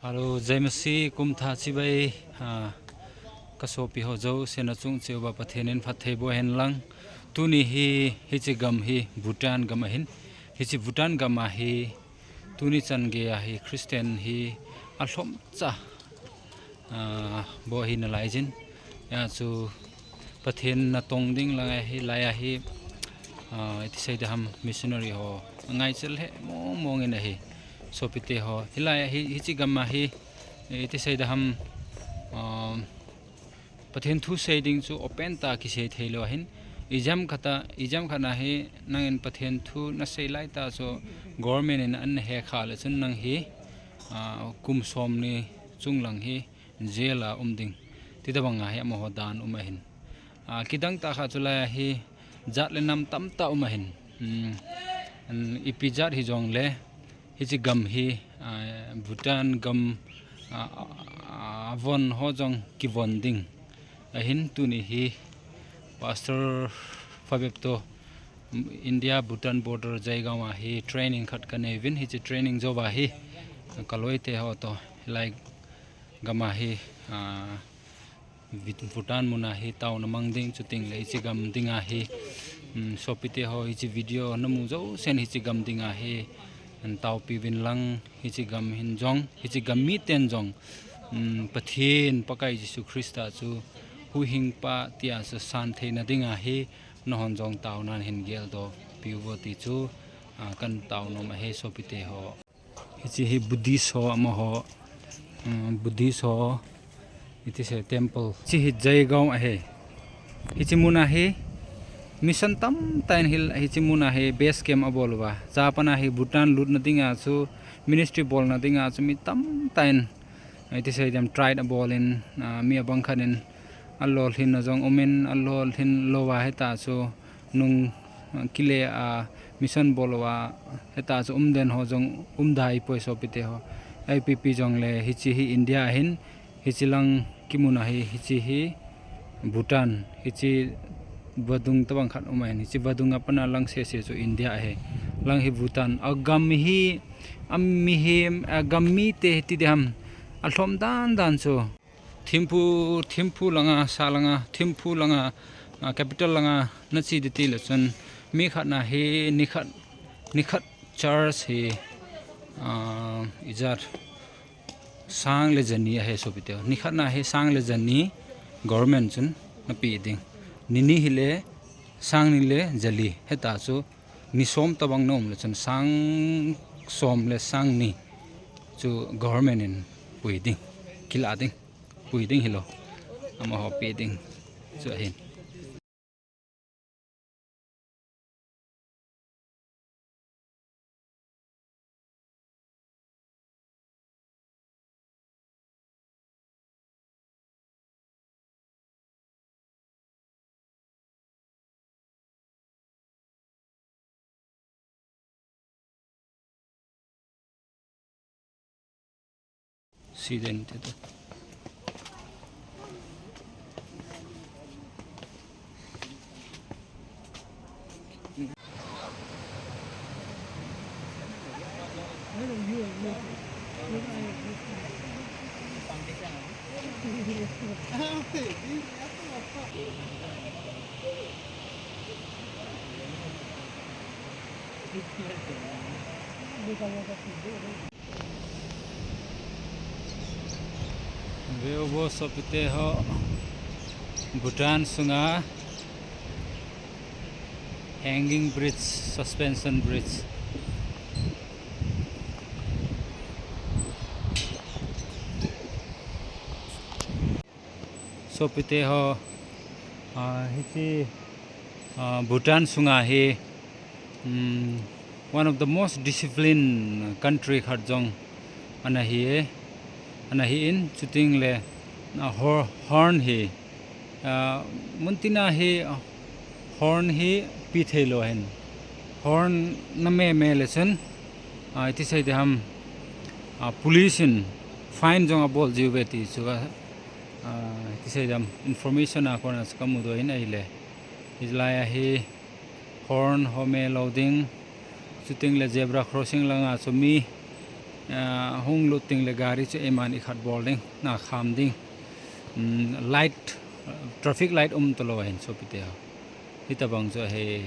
Halo Jaimasi kum tha chi bai kasopi ho jo sena chung cheuba pathenin phathei bo hen lang tuni hi chi gam hi Bhutan gam hin hi chi Bhutan gam hi tuni chan ge hi Christian hi alhom cha bo hi na lai jin ya chu pathen na tong ding la hi la ya hi iti sai da ham missionary ho ngai chel he mong in hi sopite ho hilaya hi chi gamma hi iti sai da ham pathen thu sei ding chu open ta ki sei theilo hin exam khana hi nangin pathen thu na sei lai ta so government in an he khala chun nang hi kum som ni chunglang hi jela umding ti da banga hi mo dan hin kidang ta kha chula hi jat le nam tam ta hin ipijat hi jong le hi chi gam hi Bhutan gam avon hojong kivon ding hin tuni hi pastor fabepto India Bhutan border jaiga wa hi training khat kane win hi chi training job hi kaloi te ho to like gama hi Bhutan muna hi town among ding chuting le chi gam dinga hi sopite ho hi chi video namu jo sen hi chi gam dinga hi tau pi win lang hi chi gam hin jong hi chi gam mi ten jong pathin pakai Jesu Christa chu hu hing pa tia sa san theina dinga hi no hon jong tau nan hin gel do piwo ti chu kan tau no ma he sopite ho hi chi hi Buddhist ho ama ho Buddhist ho iti se temple chi hi jaigaon a he hi chi muna he mission tam tain hil hi chi muna he base camp abolwa japana hi Bhutan lut na dinga chu ministry bol na dinga chu mi tam tain iti se jam tried abol in mi abang khanin allol hin na jong omen allol hin lowa heta chu nung kile a mission bolwa heta chu umden ho jong umdai poiso pite ho IPP jong le hi chi hi India hin hi chilang kimuna hi chi hi Bhutan hi chi badung tabang khat umain hi chi badung apana lang se chu India he lang hi Bhutan agam hi ammi he agammi te ti dam alhom dan so thimpu langa salanga thimpu langa capital langa na chi de ti le chon mi khat na he nikhat church he izat sang le jani he sopite nikhat na he sang le jani government chun na pi ding nini hile sang ni le jali heta chu ni som tabang nom le chun sang som le sang ni chu government in puiding kila ding puiding hilo ama ho pi ding chu hin siden te Veobo sopite ho Bhutan sunga hanging bridge suspension bridge sopite ho hichi Bhutan sunga he one of the most disciplined country kharjong anahi in chuting le horn he muntina he horn he pi thelo hen horn na me lesson iti sai de ham police in fine jong abol jiweti chuga iti sai dam information a kona skamudo in aile izlaya he horn home loading chuting le zebra crossing langa chumi hung luting le gari chu eman I khat bol ding na kham ding light traffic light tolo hen so pite ha hitabang cho he